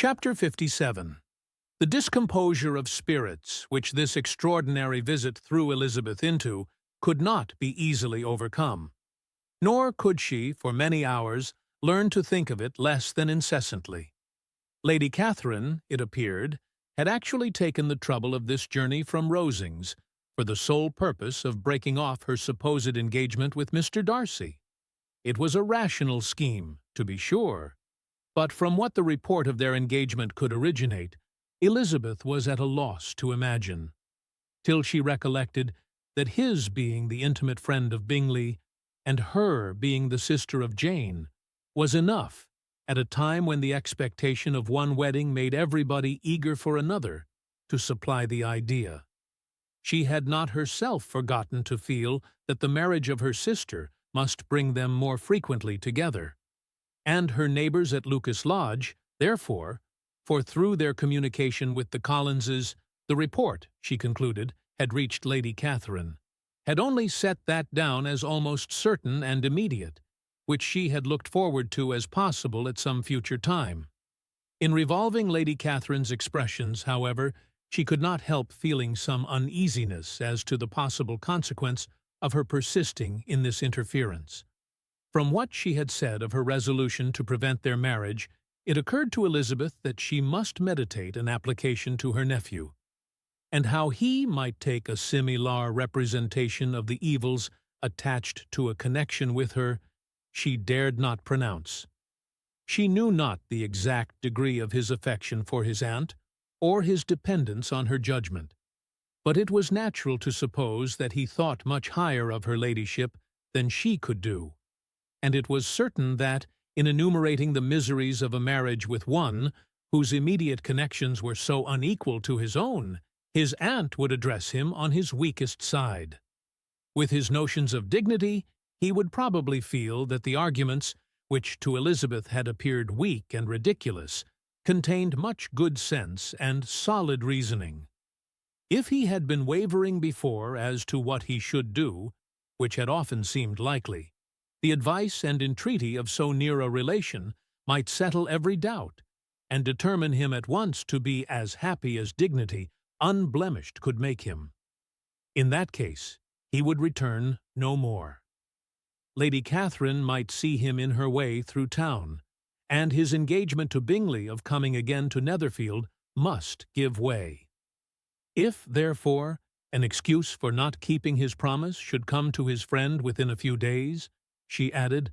Chapter 57. The discomposure of spirits which this extraordinary visit threw Elizabeth into could not be easily overcome, nor could she, for many hours, learn to think of it less than incessantly. Lady Catherine, it appeared, had actually taken the trouble of this journey from Rosings for the sole purpose of breaking off her supposed engagement with Mr. Darcy. It was a rational scheme, to be sure, but from what the report of their engagement could originate, Elizabeth was at a loss to imagine, till she recollected that his being the intimate friend of Bingley, and her being the sister of Jane, was enough, at a time when the expectation of one wedding made everybody eager for another, to supply the idea. She had not herself forgotten to feel that the marriage of her sister must bring them more frequently together, and her neighbours at Lucas Lodge, therefore, for through their communication with the Collinses, the report, she concluded, had reached Lady Catherine, had only set that down as almost certain and immediate, which she had looked forward to as possible at some future time. In revolving Lady Catherine's expressions, however, she could not help feeling some uneasiness as to the possible consequence of her persisting in this interference. From what she had said of her resolution to prevent their marriage, it occurred to Elizabeth that she must meditate an application to her nephew, and how he might take a similar representation of the evils attached to a connection with her, she dared not pronounce. She knew not the exact degree of his affection for his aunt, or his dependence on her judgment, but it was natural to suppose that he thought much higher of her ladyship than she could do, and it was certain that, in enumerating the miseries of a marriage with one whose immediate connections were so unequal to his own, his aunt would address him on his weakest side. With his notions of dignity, he would probably feel that the arguments, which to Elizabeth had appeared weak and ridiculous, contained much good sense and solid reasoning. If he had been wavering before as to what he should do, which had often seemed likely, the advice and entreaty of so near a relation might settle every doubt, and determine him at once to be as happy as dignity, unblemished, could make him. In that case, he would return no more. Lady Catherine might see him in her way through town, and his engagement to Bingley of coming again to Netherfield must give way. If, therefore, an excuse for not keeping his promise should come to his friend within a few days, she added,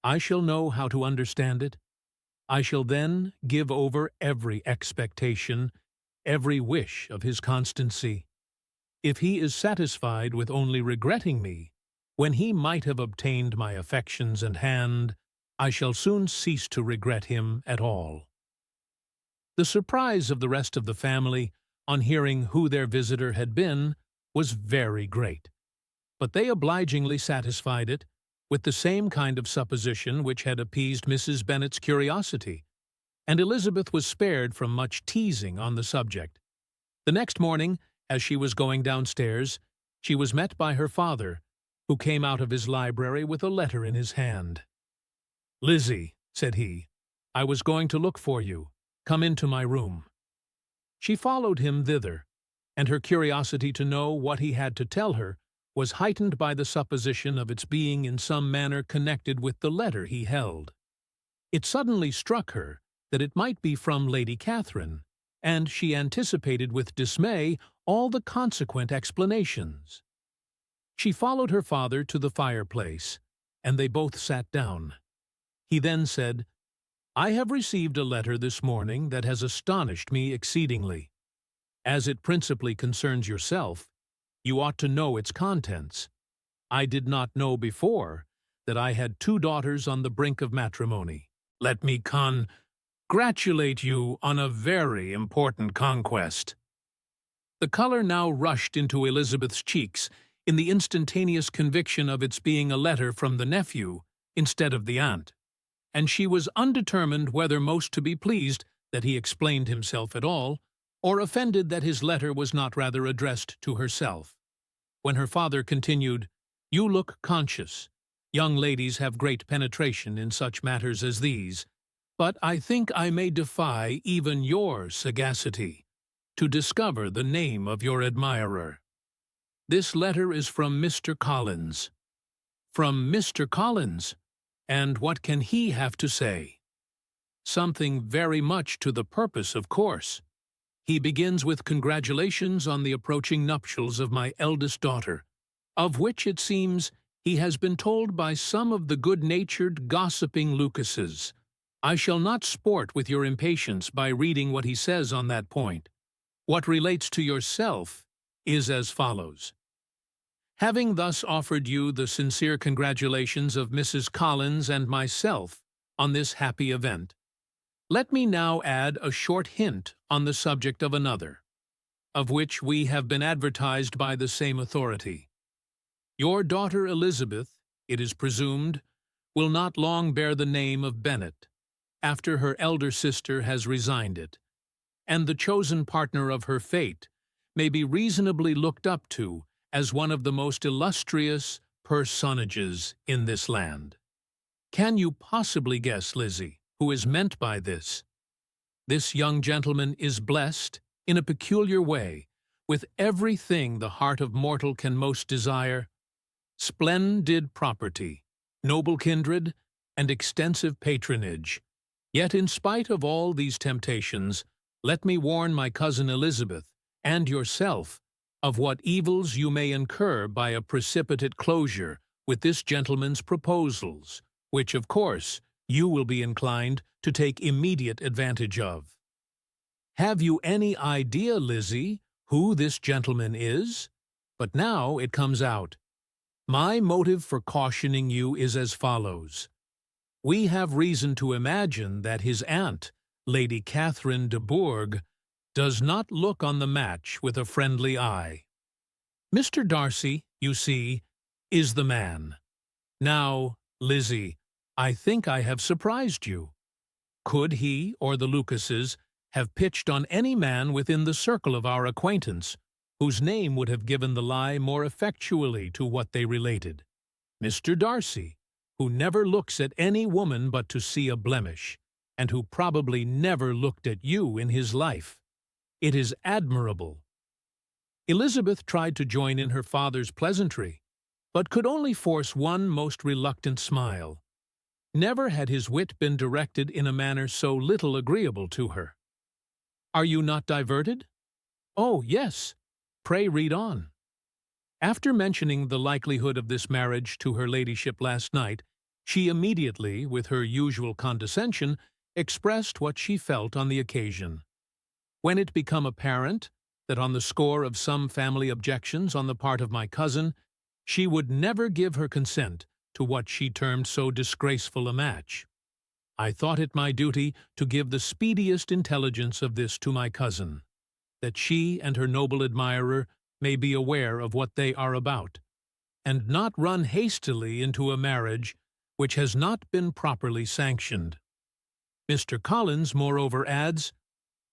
I shall know how to understand it. I shall then give over every expectation, every wish of his constancy. If he is satisfied with only regretting me, when he might have obtained my affections and hand, I shall soon cease to regret him at all. The surprise of the rest of the family, on hearing who their visitor had been, was very great, but they obligingly satisfied it with the same kind of supposition which had appeased Mrs. Bennet's curiosity, and Elizabeth was spared from much teasing on the subject. The next morning, as she was going downstairs, she was met by her father, who came out of his library with a letter in his hand. "Lizzie," said he, "I was going to look for you. Come into my room." She followed him thither, and her curiosity to know what he had to tell her was heightened by the supposition of its being in some manner connected with the letter he held. It suddenly struck her that it might be from Lady Catherine, and she anticipated with dismay all the consequent explanations. She followed her father to the fireplace, and they both sat down. He then said, "I have received a letter this morning that has astonished me exceedingly. As it principally concerns yourself, you ought to know its contents. I did not know before that I had 2 daughters on the brink of matrimony. Let me congratulate you on a very important conquest." The color now rushed into Elizabeth's cheeks in the instantaneous conviction of its being a letter from the nephew instead of the aunt, and she was undetermined whether most to be pleased that he explained himself at all, or offended that his letter was not rather addressed to herself. When her father continued, "You look conscious. Young ladies have great penetration in such matters as these. but I think I may defy even your sagacity to discover the name of your admirer. This letter is from Mr. Collins. From Mr. Collins? And what can he have to say? Something very much to the purpose, of course. He begins with congratulations on the approaching nuptials of my eldest daughter, of which it seems he has been told by some of the good-natured, gossiping Lucases. I shall not sport with your impatience by reading what he says on that point. What relates to yourself is as follows. Having thus offered you the sincere congratulations of Mrs. Collins and myself on this happy event, let me now add a short hint on the subject of another, of which we have been advertised by the same authority. Your daughter Elizabeth, it is presumed, will not long bear the name of Bennet, after her elder sister has resigned it, and the chosen partner of her fate may be reasonably looked up to as one of the most illustrious personages in this land. Can you possibly guess, Lizzie, who is meant by this? This young gentleman is blessed, in a peculiar way, with everything the heart of mortal can most desire: splendid property, noble kindred, and extensive patronage. Yet in spite of all these temptations, let me warn my cousin Elizabeth, and yourself, of what evils you may incur by a precipitate closure with this gentleman's proposals, which, of course, you will be inclined to take immediate advantage of. Have you any idea, Lizzie, who this gentleman is? But now it comes out. My motive for cautioning you is as follows. We have reason to imagine that his aunt, Lady Catherine de Bourgh, does not look on the match with a friendly eye. Mr. Darcy, you see, is the man. Now, Lizzie, I think I have surprised you. Could he or the Lucases have pitched on any man within the circle of our acquaintance, whose name would have given the lie more effectually to what they related? Mr. Darcy, who never looks at any woman but to see a blemish, and who probably never looked at you in his life. It is admirable. Elizabeth tried to join in her father's pleasantry, but could only force one most reluctant smile. Never had his wit been directed in a manner so little agreeable to her. Are you not diverted? Oh, yes. Pray read on. After mentioning the likelihood of this marriage to her ladyship last night, she immediately, with her usual condescension, expressed what she felt on the occasion. When it became apparent that on the score of some family objections on the part of my cousin, she would never give her consent to what she termed so disgraceful a match, I thought it my duty to give the speediest intelligence of this to my cousin, that she and her noble admirer may be aware of what they are about, and not run hastily into a marriage which has not been properly sanctioned. Mr. Collins, moreover, adds,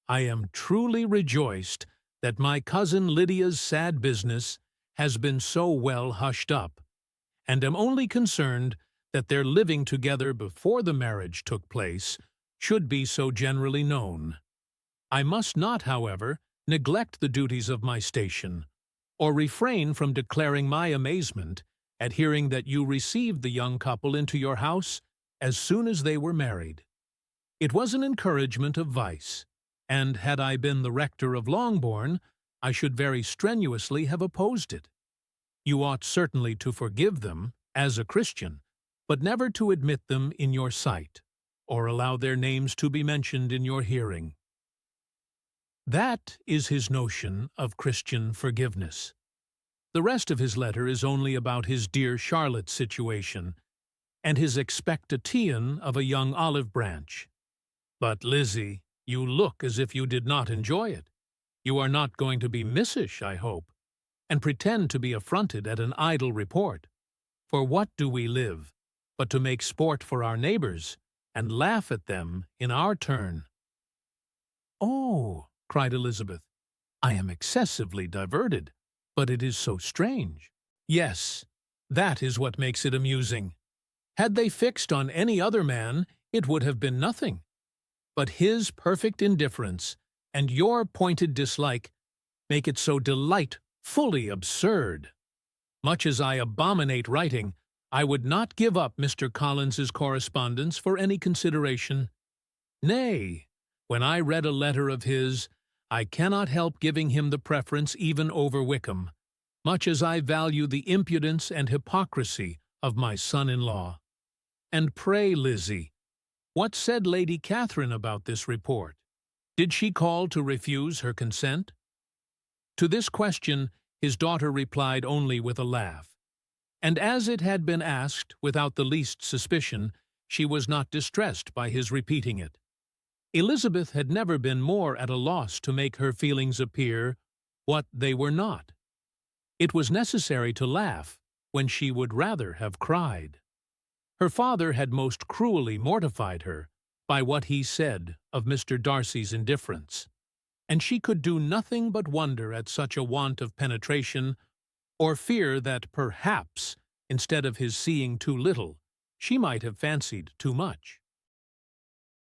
I am truly rejoiced that my cousin Lydia's sad business has been so well hushed up, and am only concerned that their living together before the marriage took place should be so generally known. I must not, however, neglect the duties of my station, or refrain from declaring my amazement at hearing that you received the young couple into your house as soon as they were married. It was an encouragement of vice, and had I been the rector of Longbourn, I should very strenuously have opposed it. You ought certainly to forgive them, as a Christian, but never to admit them in your sight, or allow their names to be mentioned in your hearing. That is his notion of Christian forgiveness. The rest of his letter is only about his dear Charlotte's situation, and his expectation of a young olive branch. But, Lizzie, you look as if you did not enjoy it. You are not going to be missish, I hope, and pretend to be affronted at an idle report. For what do we live, but to make sport for our neighbors, and laugh at them in our turn? Oh, cried Elizabeth, I am excessively diverted, but it is so strange. Yes, that is what makes it amusing. Had they fixed on any other man, it would have been nothing, But his perfect indifference and your pointed dislike make it so delightfully absurd. Much as I abominate writing, I would not give up Mr. Collins's correspondence for any consideration. Nay, when I read a letter of his, I cannot help giving him the preference even over Wickham, much as I value the impudence and hypocrisy of my son-in-law. And pray, Lizzie, what said Lady Catherine about this report? Did she call to refuse her consent? To this question his daughter replied only with a laugh, and as it had been asked without the least suspicion, she was not distressed by his repeating it. Elizabeth had never been more at a loss to make her feelings appear what they were not. It was necessary to laugh when she would rather have cried. Her father had most cruelly mortified her by what he said of Mr. Darcy's indifference, and she could do nothing but wonder at such a want of penetration, or fear that perhaps, instead of his seeing too little, she might have fancied too much.